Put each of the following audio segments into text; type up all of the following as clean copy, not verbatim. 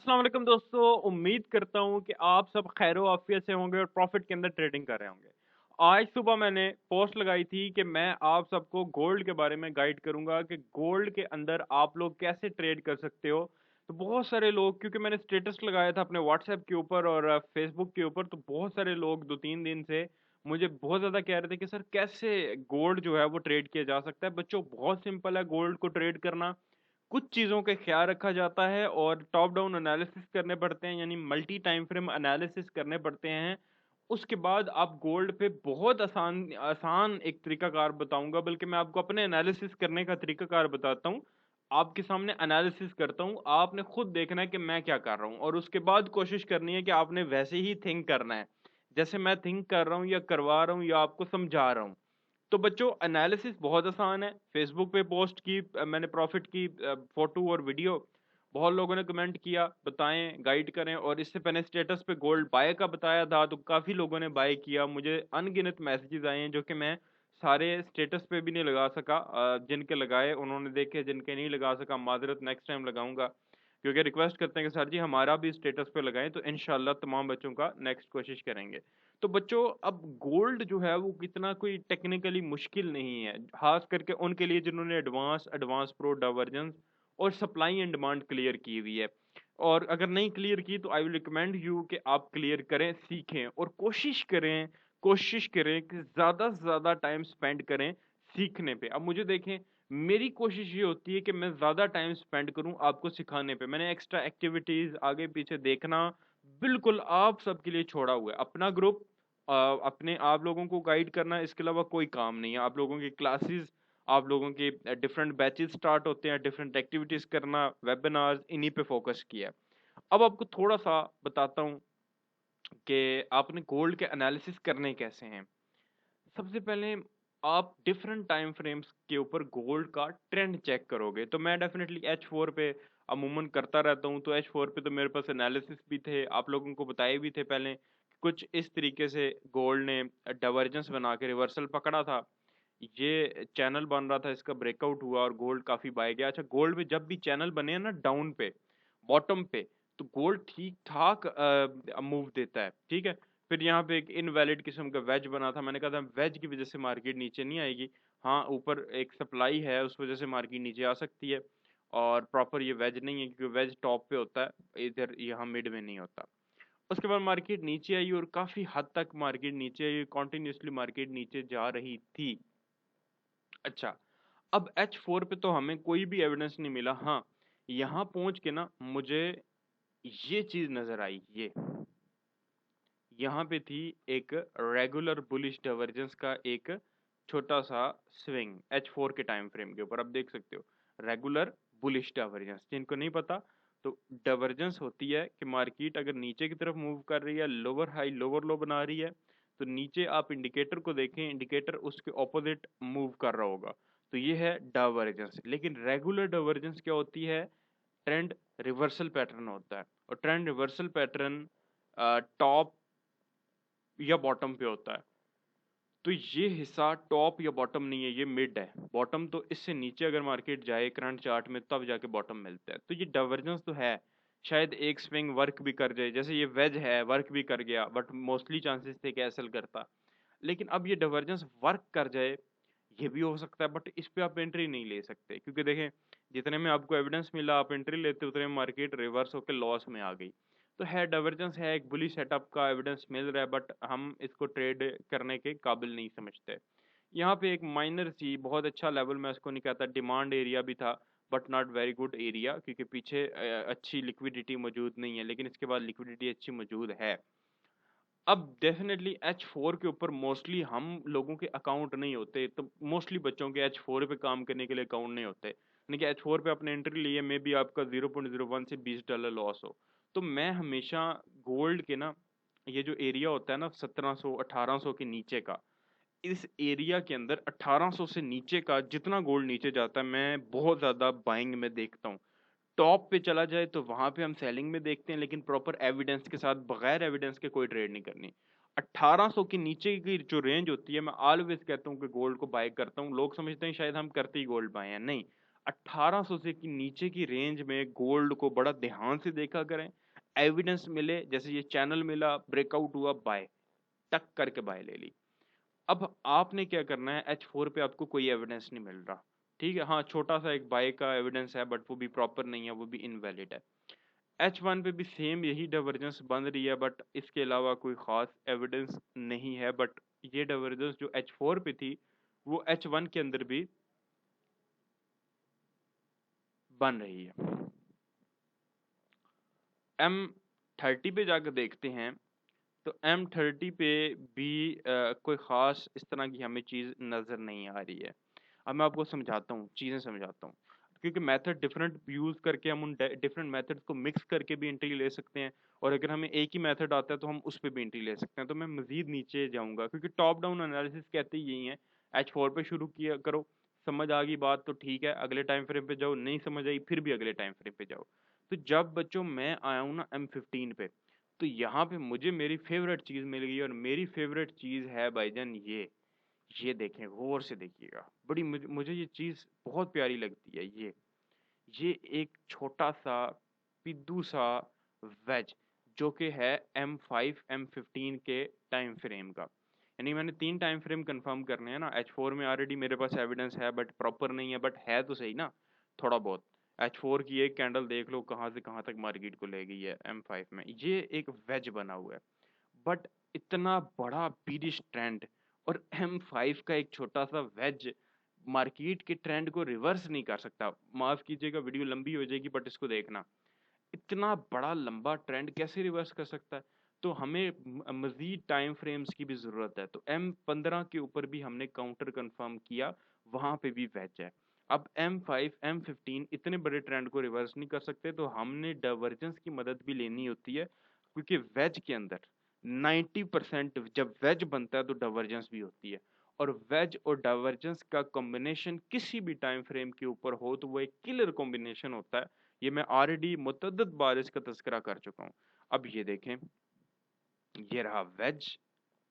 अस्सलाम वालेकुम दोस्तों, उम्मीद करता हूँ कि आप सब खैरो आफियत से होंगे और प्रॉफिट के अंदर ट्रेडिंग कर रहे होंगे। आज सुबह मैंने पोस्ट लगाई थी कि मैं आप सबको गोल्ड के बारे में गाइड करूंगा कि गोल्ड के अंदर आप लोग कैसे ट्रेड कर सकते हो। तो बहुत सारे लोग, क्योंकि मैंने स्टेटस लगाया था अपने व्हाट्सएप के ऊपर और फेसबुक के ऊपर, तो बहुत सारे लोग 2-3 दिन से मुझे बहुत ज़्यादा कह रहे थे कि सर कैसे गोल्ड जो है वो ट्रेड किया जा सकता है। बच्चों, बहुत सिंपल है गोल्ड को ट्रेड करना। कुछ चीज़ों का ख्याल रखा जाता है और टॉप डाउन एनालिसिस करने पड़ते हैं, यानी मल्टी टाइम फ्रेम एनालिसिस करने पड़ते हैं। उसके बाद आप गोल्ड पे बहुत आसान आसान एक तरीकाकार बताऊंगा, बल्कि मैं आपको अपने एनालिसिस करने का तरीकाकार बताता हूँ। आपके सामने एनालिसिस करता हूँ, आपने खुद देखना है कि मैं क्या कर रहा हूँ और उसके बाद कोशिश करनी है कि आपने वैसे ही थिंक करना है जैसे मैं थिंक कर रहा हूँ या करवा रहा हूँ या आपको समझा रहा हूँ। तो बच्चों, एनालिसिस बहुत आसान है। फेसबुक पे पोस्ट की मैंने प्रॉफिट की फोटो और वीडियो। बहुत लोगों ने कमेंट किया, बताएं, गाइड करें। और इससे पहले स्टेटस पे गोल्ड बाय का बताया था, तो काफ़ी लोगों ने बाय किया। मुझे अनगिनत मैसेजेस आए हैं जो कि मैं सारे स्टेटस पे भी नहीं लगा सका। जिनके लगाए उन्होंने देखे, जिनके नहीं लगा सका माजरत, नेक्स्ट टाइम लगाऊंगा। क्योंकि रिक्वेस्ट करते हैं कि सर जी हमारा भी स्टेटस पे लगाएं, तो इंशाल्लाह तमाम बच्चों का नेक्स्ट कोशिश करेंगे। तो बच्चों, अब गोल्ड जो है वो कितना कोई टेक्निकली मुश्किल नहीं है, खास करके उनके लिए जिन्होंने एडवांस एडवांस प्रो डाइवर्जेंस और सप्लाई एंड डिमांड क्लियर की हुई है। और अगर नहीं क्लियर की तो आई विल रिकमेंड यू कि आप क्लियर करें, सीखें और कोशिश करें कि ज़्यादा से ज़्यादा टाइम स्पेंड करें सीखने पे। अब मुझे देखें, मेरी कोशिश ये होती है कि मैं ज़्यादा टाइम स्पेंड करूं आपको सिखाने पे। मैंने एक्स्ट्रा एक्टिविटीज़ आगे पीछे देखना बिल्कुल आप सबके लिए छोड़ा हुआ है। अपना ग्रुप, अपने आप लोगों को गाइड करना, इसके अलावा कोई काम नहीं है। आप लोगों की क्लासेस, आप लोगों के डिफरेंट बैचेस स्टार्ट होते हैं, डिफरेंट एक्टिविटीज़ करना, वेबिनार्स, इन्हीं पे फोकस किया है। अब आपको थोड़ा सा बताता हूँ कि आपने गोल्ड के एनालिसिस करने कैसे हैं। सबसे पहले आप डिफरेंट टाइम फ्रेम्स के ऊपर गोल्ड का ट्रेंड चेक करोगे। तो मैं डेफिनेटली H4 पे अमूमन करता रहता हूँ। तो H4 पे तो मेरे पास एनालिसिस भी थे, आप लोगों को बताए भी थे पहले। कुछ इस तरीके से गोल्ड ने डाइवर्जेंस बना के रिवर्सल पकड़ा था। ये चैनल बन रहा था, इसका ब्रेकआउट हुआ और गोल्ड काफी बाय गया। अच्छा, गोल्ड में जब भी चैनल बने हैं ना डाउन पे, बॉटम पे, तो गोल्ड ठीक ठाक मूव देता है। ठीक है। फिर यहाँ पे एक इनवैलिड किस्म का वेज बना था, मैंने कहा था वेज की वजह से मार्केट नीचे नहीं आएगी। हाँ, ऊपर एक सप्लाई है, उस वजह से मार्केट नीचे आ सकती है। और प्रॉपर ये वेज नहीं है, क्योंकि वेज टॉप पे होता है, इधर यहाँ मिड में नहीं होता। उसके बाद मार्केट नीचे आई और काफी हद तक मार्केट नीचे आई, कॉन्टिन्यूसली मार्केट नीचे जा रही थी। अच्छा, अब H4 पे तो हमें कोई भी एविडेंस नहीं मिला। हाँ, यहाँ पहुंच के ना मुझे ये चीज नजर आई। ये यहाँ पे थी एक रेगुलर बुलिश डाइवर्जेंस का एक छोटा सा स्विंग H4 के टाइम फ्रेम के ऊपर। आप देख सकते हो रेगुलर बुलिश डाइवर्जेंस। जिनको नहीं पता, तो डाइवर्जेंस होती है कि मार्केट अगर नीचे की तरफ मूव कर रही है, लोअर हाई लोअर लो बना रही है, तो नीचे आप इंडिकेटर को देखें, इंडिकेटर उसके ऑपोजिट मूव कर रहा होगा। तो ये है डाइवर्जेंस। लेकिन रेगुलर डाइवर्जेंस क्या होती है? ट्रेंड रिवर्सल पैटर्न होता है। और ट्रेंड रिवर्सल पैटर्न टॉप या बॉटम पे होता है। तो ये हिस्सा टॉप या बॉटम नहीं है, ये मिड है। बॉटम तो इससे नीचे अगर मार्केट जाए करंट चार्ट में, तब जाके बॉटम मिलता है। तो ये डाइवर्जेंस तो है। शायद एक स्विंग वर्क भी कर जाए, जैसे ये वेज है, वर्क भी कर गया, बट मोस्टली चांसेस थे कि एसएल करता। लेकिन अब ये डाइवर्जेंस वर्क कर जाए, ये भी हो सकता है, बट इस पे आप एंट्री नहीं ले सकते, क्योंकि देखें, जितने में आपको एविडेंस मिला आप एंट्री लेते, उतने में मार्केट रिवर्स होकर लॉस में आ गई। तो है, डाइवर्जेंस है, एक बुली सेटअप का एविडेंस मिल रहा है, बट हम इसको ट्रेड करने के काबिल नहीं समझते। यहाँ पे एक माइनर सी बहुत अच्छा लेवल, मैं इसको नहीं कहता, डिमांड एरिया भी था, but not very good area, क्योंकि पीछे अच्छी लिक्विडिटी मौजूद नहीं है। लेकिन इसके बाद लिक्विडिटी अच्छी मौजूद है। अब डेफिनेटली H4 के ऊपर मोस्टली हम लोगों के अकाउंट नहीं होते, तो मोस्टली बच्चों के H4 पे काम करने के लिए अकाउंट नहीं होते। यानी कि H4 पे अपने एंट्री लिए में भी आपका 0.01 से $20 लॉस हो। तो मैं हमेशा गोल्ड के ना, ये जो एरिया होता है ना 1700 1800 के नीचे का, इस एरिया के अंदर 1800 से नीचे का जितना गोल्ड नीचे जाता है, मैं बहुत ज्यादा बाइंग में देखता हूँ। टॉप पे चला जाए तो वहां पे हम सेलिंग में देखते हैं, लेकिन प्रॉपर एविडेंस के साथ, बगैर एविडेंस के कोई ट्रेड नहीं करनी। 1800 के नीचे की जो रेंज होती है, मैं ऑलवेज कहता हूँ कि गोल्ड को बाय करता हूँ। लोग समझते हैं शायद हम करते ही गोल्ड बाय हैं, नहीं। 1800 से की नीचे की रेंज में गोल्ड को बड़ा ध्यान से देखा करें, एविडेंस मिले, जैसे ये चैनल मिला, ब्रेकआउट हुआ, बाय, टक करके बाय ले ली। अब आपने क्या करना है, H4 पे आपको कोई एविडेंस नहीं मिल रहा, ठीक है, हाँ छोटा सा एक बाय का एविडेंस है बट वो भी प्रॉपर नहीं है, वो भी इनवैलिड है। H1 पे भी सेम यही डाइवर्जेंस बन रही है बट इसके अलावा कोई खास एविडेंस नहीं है, बट ये डाइवर्जेंस जो H4 पे थी वो H1 के अंदर भी बन रही है। M30 पे जाकर देखते हैं, तो M30 पे भी कोई ख़ास इस तरह की हमें चीज़ नज़र नहीं आ रही है। अब मैं आपको समझाता हूँ, चीज़ें समझाता हूँ, क्योंकि मेथड डिफरेंट यूज़ करके हम उन डिफरेंट मेथड्स को मिक्स करके भी एंट्री ले सकते हैं, और अगर हमें एक ही मेथड आता है तो हम उस पे भी एंट्री ले सकते हैं। तो मैं मज़ीद नीचे जाऊँगा, क्योंकि टॉप डाउन एनालिसिस कहते ही यही है, H4 पे शुरू किया करो, समझ आ गई बात तो ठीक है, अगले टाइम फ्रेम पे जाओ, नहीं समझ आई फिर भी अगले टाइम फ्रेम पे जाओ। तो जब बच्चों मैं आया हूँ ना M15 पे, तो यहाँ पे मुझे मेरी फेवरेट चीज़ मिल गई, और मेरी फेवरेट चीज़ है भाईजान ये देखें, गौर से देखिएगा, बड़ी मुझे ये चीज़ बहुत प्यारी लगती है। ये एक छोटा सा पिद्दू सा वेज, जो कि है M5 M15 के टाइम फ्रेम का, यानी मैंने 3 टाइम फ्रेम कंफर्म करने हैं ना। H4 में ऑलरेडी मेरे पास एविडेंस है बट प्रॉपर नहीं है, बट है तो सही ना थोड़ा बहुत। H4 की एक कैंडल देख लो कहाँ से कहाँ तक मार्केट को ले गई है M5 में, ये एक वेज बना हुआ है, बट इतना बड़ा बीरिश ट्रेंड, और M5 का एक छोटा सा वेज मार्केट के ट्रेंड को रिवर्स नहीं कर सकता। माफ कीजिएगा वीडियो लंबी हो जाएगी बट इसको देखना, इतना बड़ा लंबा ट्रेंड कैसे रिवर्स कर सकता है। तो हमें मजीद टाइम फ्रेम्स की भी जरूरत है, तो M15 के ऊपर भी हमने काउंटर कंफर्म किया, वहां पे भी वेज है। अब M5 M15 इतने बड़े ट्रेंड को रिवर्स नहीं कर सकते, तो हमने डाइवर्जेंस की मदद भी लेनी होती है, क्योंकि वेज के अंदर 90% जब वेज बनता है तो डाइवर्जेंस भी होती है, और वेज और डाइवर्जेंस का कॉम्बिनेशन किसी भी टाइम फ्रेम के ऊपर हो तो वो एक किलर कॉम्बिनेशन होता है। ये मैं ऑलरेडी मुतअद्दिद बार इसका तज़किरा कर चुका हूँ। अब ये देखें, ये रहा वेज,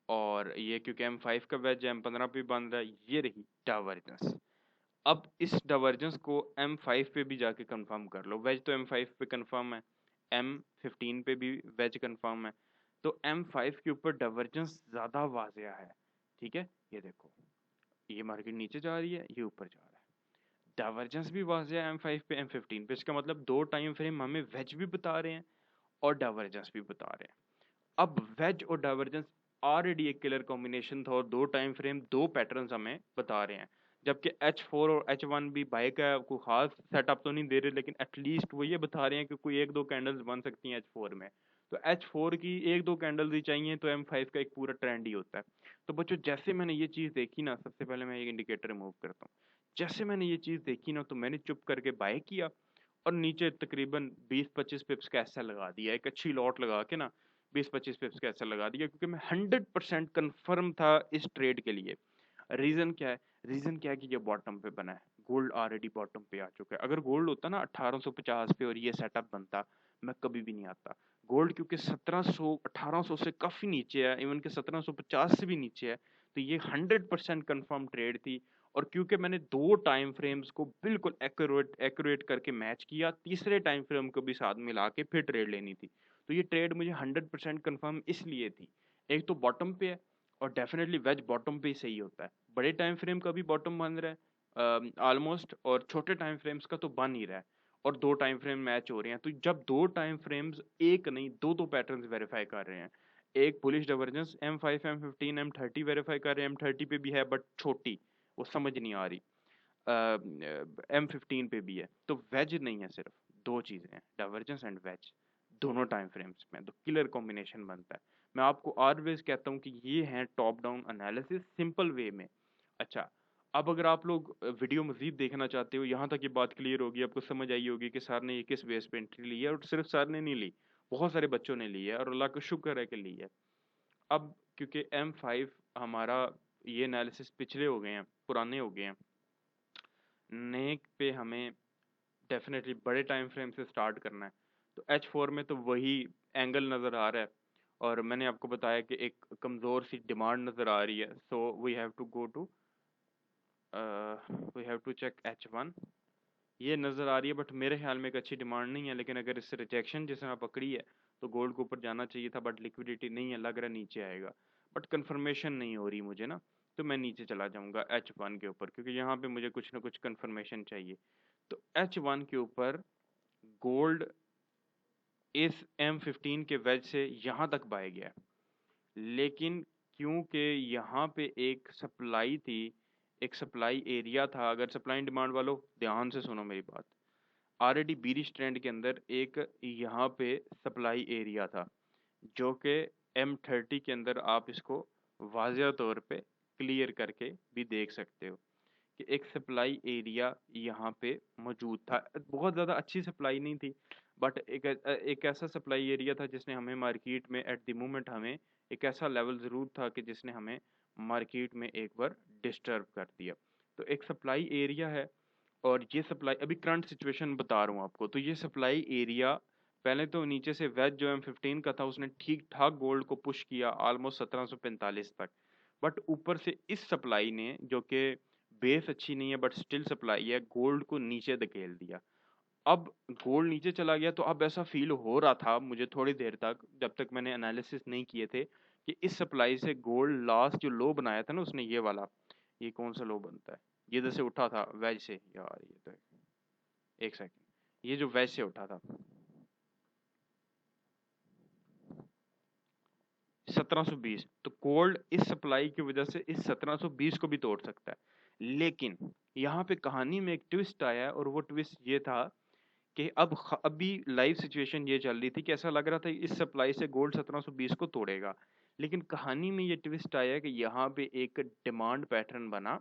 और ये क्योंकि M5 का वेज M15 पे बन रहा है, ये रही डाइवर्जेंस। अब इस डाइवर्जेंस को M5 पे भी जाके कंफर्म कर लो, वेज तो M5 पे कंफर्म है, M15 पे भी वेज कंफर्म है, तो M5 के ऊपर डाइवर्जेंस ज़्यादा वाज़िया है, ठीक है। ये देखो, ये मार्केट नीचे जा रही है, ये ऊपर जा रहा है, डाइवर्जेंस भी वाज़िया है M5 पे M15 पे, इसका मतलब दो टाइम फ्रेम हमें वेज भी बता रहे हैं और डाइवर्जेंस भी बता रहे हैं। अब वेज और डाइवर्जेंस ऑलरेडी एक किलर कॉम्बिनेशन था, और दो टाइम फ्रेम दो पैटर्न्स हमें बता रहे हैं, जबकि H4 और H1 भी बाय का कोई खास सेटअप तो नहीं दे रहे, लेकिन एटलीस्ट वो ये बता रहे हैं कि कोई एक दो कैंडल्स बन सकती हैं H4 में। तो H4 की एक दो कैंडल्स ही चाहिए तो M5 का एक पूरा ट्रेंड ही होता है। तो बच्चों जैसे मैंने ये चीज़ देखी ना, सबसे पहले मैं एक इंडिकेटर रिमूव करता हूँ, जैसे मैंने ये चीज़ देखी ना तो मैंने चुप करके बाय किया, और नीचे तकरीबन 20-25 पिप्स का ऐसा लगा दिया, एक अच्छी लॉट लगा के ना 20-25 पिप्स का ऐसा लगा दिया, क्योंकि मैं 100% कन्फर्म था इस ट्रेड के लिए। रीज़न क्या है? रीज़न क्या है कि ये बॉटम पे बना है, गोल्ड ऑलरेडी बॉटम पे आ चुका है। अगर गोल्ड होता ना 1850 पे और ये सेटअप बनता, मैं कभी भी नहीं आता। गोल्ड क्योंकि 1700 1800 से काफ़ी नीचे है, इवन कि 1750 से भी नीचे है, तो ये 100% कन्फर्म ट्रेड थी। और क्योंकि मैंने दो टाइम फ्रेम्स को बिल्कुल एक्यूरेट करके मैच किया, तीसरे टाइम फ्रेम को भी साथ मिला के फिर ट्रेड लेनी थी, तो ये ट्रेड मुझे 100% कन्फर्म इसलिए थी। एक तो बॉटम पे है, और डेफिनेटली वेज बॉटम पे ही सही होता है, बड़े टाइम फ्रेम का भी बॉटम बन रहा है ऑलमोस्ट, और छोटे टाइम फ्रेम्स का तो बन ही रहा है, और दो टाइम फ्रेम मैच हो रहे हैं। तो जब दो टाइम फ्रेम्स एक नहीं दो दो पैटर्न्स वेरीफाई कर रहे हैं, एक bullish divergence M5 M15 M30 verify कर रहे हैं, M30 पे भी है बट छोटी, वो समझ नहीं आ रही, M15 पे भी है, तो वेज नहीं है, सिर्फ दो चीज़ें हैं, डाइवर्जेंस एंड वेज, दोनों टाइम फ्रेम्स में तो किलर कॉम्बिनेशन बनता है। मैं आपको ऑलवेज कहता हूँ कि ये है top down analysis simple way में। अच्छा, अब अगर आप लोग वीडियो मजीद देखना चाहते हो, यहाँ तक ये बात क्लियर होगी, आपको समझ आई होगी कि सर ने ये किस बेस पे एंट्री ली है, और सिर्फ सर ने नहीं ली, बहुत सारे बच्चों ने ली है, और अल्लाह का शुक्र है कि ली है। अब क्योंकि M5 हमारा ये एनालिसिस पिछले हो गए हैं, पुराने हो गए हैं, नए पे हमें डेफिनेटली बड़े टाइम फ्रेम से स्टार्ट करना है। तो H4 में तो वही एंगल नज़र आ रहा है, और मैंने आपको बताया कि एक कमज़ोर सी डिमांड नज़र आ रही है, so we have to check H1, ये नज़र आ रही है, बट मेरे ख्याल में एक अच्छी डिमांड नहीं है। लेकिन अगर इससे रिजेक्शन जिस तरह पकड़ी है तो गोल्ड के ऊपर जाना चाहिए था, बट लिक्विडिटी नहीं है, लग रहा है नीचे आएगा, बट कंफर्मेशन नहीं हो रही मुझे ना, तो मैं नीचे चला जाऊंगा H1 के ऊपर, क्योंकि यहाँ पे मुझे कुछ ना कुछ कंफर्मेशन चाहिए। तो H1 के ऊपर गोल्ड इस M15 के वेज से यहाँ तक बाय गया, लेकिन क्योंकि यहाँ पे एक सप्लाई थी, एक सप्लाई एरिया था। अगर सप्लाई एंड डिमांड वालों ध्यान से सुनो मेरी बात, ऑलरेडी बीरिश ट्रेंड के अंदर एक यहाँ पे सप्लाई एरिया था, जो कि M30 के अंदर आप इसको वाज़िया तौर पे क्लियर करके भी देख सकते हो कि एक सप्लाई एरिया यहाँ पे मौजूद था। बहुत ज़्यादा अच्छी सप्लाई नहीं थी, बट एक ऐसा सप्लाई एरिया था जिसने हमें मार्केट में एट द मोमेंट हमें एक ऐसा लेवल ज़रूर था कि जिसने हमें मार्केट में एक बार डिस्टर्ब कर दिया। तो एक सप्लाई एरिया है, और ये सप्लाई अभी करंट सिचुएशन बता रहा हूँ आपको। तो ये सप्लाई एरिया पहले तो नीचे से वेज जो M15 का था उसने ठीक ठाक गोल्ड को पुश किया ऑलमोस्ट 1745 तक, बट ऊपर से इस सप्लाई ने, जो कि बेस अच्छी नहीं है बट स्टिल सप्लाई है, गोल्ड को नीचे धकेल दिया। अब गोल्ड नीचे चला गया, तो अब ऐसा फील हो रहा था मुझे थोड़ी देर तक, जब तक मैंने एनालिसिस नहीं किए थे, कि इस सप्लाई से गोल्ड लास्ट जो लो बनाया था ना उसने, ये वाला, ये कौन सा लो बनता है, ये जैसे उठा था वेज से यार, ये तो एक सेकंड, ये जो वेज से उठा था 1720, तो गोल्ड इस सप्लाई की वजह से इस 1720 को भी तोड़ सकता है। लेकिन यहाँ पे कहानी में एक ट्विस्ट आया है, और वो ट्विस्ट ये था कि अभी लाइव सिचुएशन ये चल रही थी कि ऐसा लग रहा था इस सप्लाई से गोल्ड 1720 को तोड़ेगा, लेकिन कहानी में ये ट्विस्ट आया कि यहाँ पे एक डिमांड पैटर्न बना,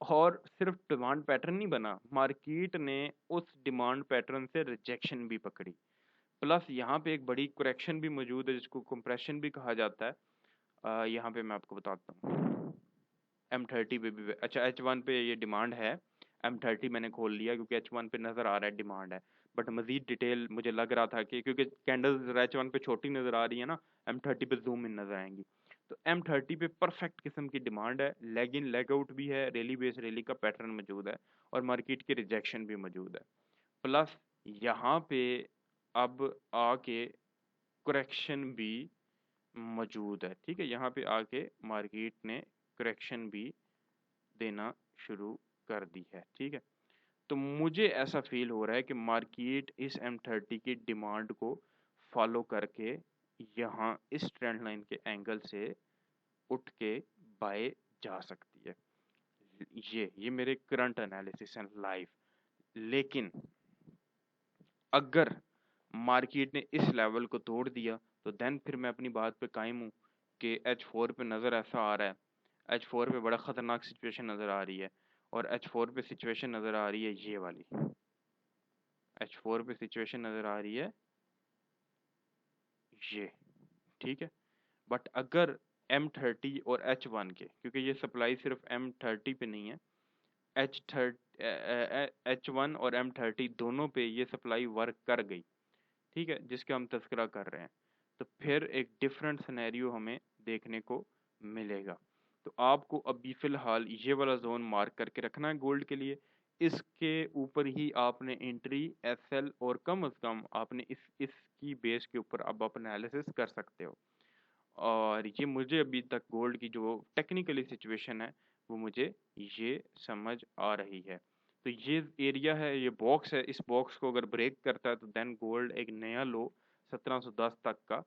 और सिर्फ डिमांड पैटर्न नहीं बना, मार्केट ने उस डिमांड पैटर्न से रिजेक्शन भी पकड़ी, प्लस यहाँ पे एक बड़ी करेक्शन भी मौजूद है जिसको कंप्रेशन भी कहा जाता है। यहाँ पे मैं आपको बताता हूँ, M30 पे भी, अच्छा H1 पे ये डिमांड है, M30 मैंने खोल लिया क्योंकि H1 पे नज़र आ रहा है डिमांड है, बट मजीद डिटेल मुझे लग रहा था कि क्योंकि कैंडल्स H1 पे छोटी नज़र आ रही है ना, M30 पे जूम इन नज़र आएंगी। तो M30 पे परफेक्ट किस्म की डिमांड है, लेग इन लेग आउट भी है, रैली बेस रैली का पैटर्न मौजूद है, और मार्केट के रिजेक्शन भी मौजूद है। प्लस यहाँ पे अब आके करेक्शन भी मौजूद है, ठीक है, यहाँ पे आके मार्केट ने करेक्शन भी देना शुरू कर दी है, ठीक है। तो मुझे ऐसा फील हो रहा है कि मार्केट इस M30 की डिमांड को फॉलो करके यहाँ इस ट्रेंड लाइन के एंगल से उठ के बाय जा सकती है। ये मेरे करंट एनालिसिस है लाइव। लेकिन अगर मार्केट ने इस लेवल को तोड़ दिया तो देन फिर मैं अपनी बात पे कायम हूँ कि H4 पे नज़र ऐसा आ रहा है, H4 पे बड़ा ख़तरनाक सिचुएशन नज़र आ रही है, और H4 पे सिचुएशन नज़र आ रही है ये वाली, H4 पे सिचुएशन नज़र आ रही है ये, ठीक है। बट अगर M30 और H1 के, क्योंकि ये सप्लाई सिर्फ M30 पे नहीं है, H1 और M30 दोनों पे ये सप्लाई वर्क कर गई, ठीक है, जिसका हम तस्करा कर रहे हैं, तो फिर एक डिफरेंट सिनेरियो हमें देखने को मिलेगा। तो आपको अभी फ़िलहाल ये वाला जोन मार्क करके रखना है गोल्ड के लिए, इसके ऊपर ही आपने एंट्री एसएल और कम से कम आपने इसकी बेस के ऊपर अब आप एनालिसिस कर सकते हो। और ये मुझे अभी तक गोल्ड की जो टेक्निकली सिचुएशन है वो मुझे ये समझ आ रही है। तो ये एरिया है, ये बॉक्स है, इस बॉक्स को अगर ब्रेक करता है तो देन गोल्ड एक नया लो 1710 तक का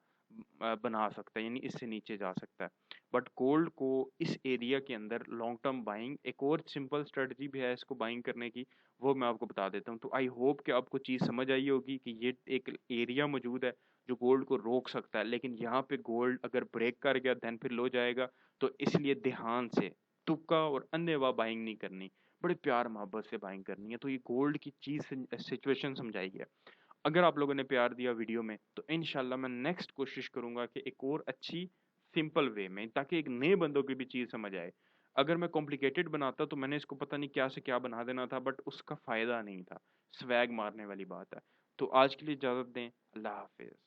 बना सकता है, यानी इससे नीचे जा सकता है। बट गोल्ड को इस एरिया के अंदर लॉन्ग टर्म बाइंग, एक और सिंपल स्ट्रेटजी भी है इसको बाइंग करने की, वो मैं आपको बता देता हूँ। तो आई होप कि आपको चीज़ समझ आई होगी कि ये एक एरिया मौजूद है जो गोल्ड को रोक सकता है, लेकिन यहाँ पे गोल्ड अगर ब्रेक कर गया देन फिर लो जाएगा। तो इसलिए ध्यान से तुक्का और अन्यवा बाइंग नहीं करनी, बड़े प्यार मोहब्बत से बाइंग करनी है। तो ये गोल्ड की चीज़ सिचुएशन समझाई है। अगर आप लोगों ने प्यार दिया वीडियो में तो इंशाल्लाह मैं नेक्स्ट कोशिश करूंगा कि एक और अच्छी सिंपल वे में, ताकि एक नए बंदों की भी चीज़ समझ आए। अगर मैं कॉम्प्लिकेटेड बनाता तो मैंने इसको पता नहीं क्या से क्या बना देना था, बट उसका फ़ायदा नहीं था, स्वैग मारने वाली बात है। तो आज के लिए इजाज़त दें, अल्लाह हाफिज़।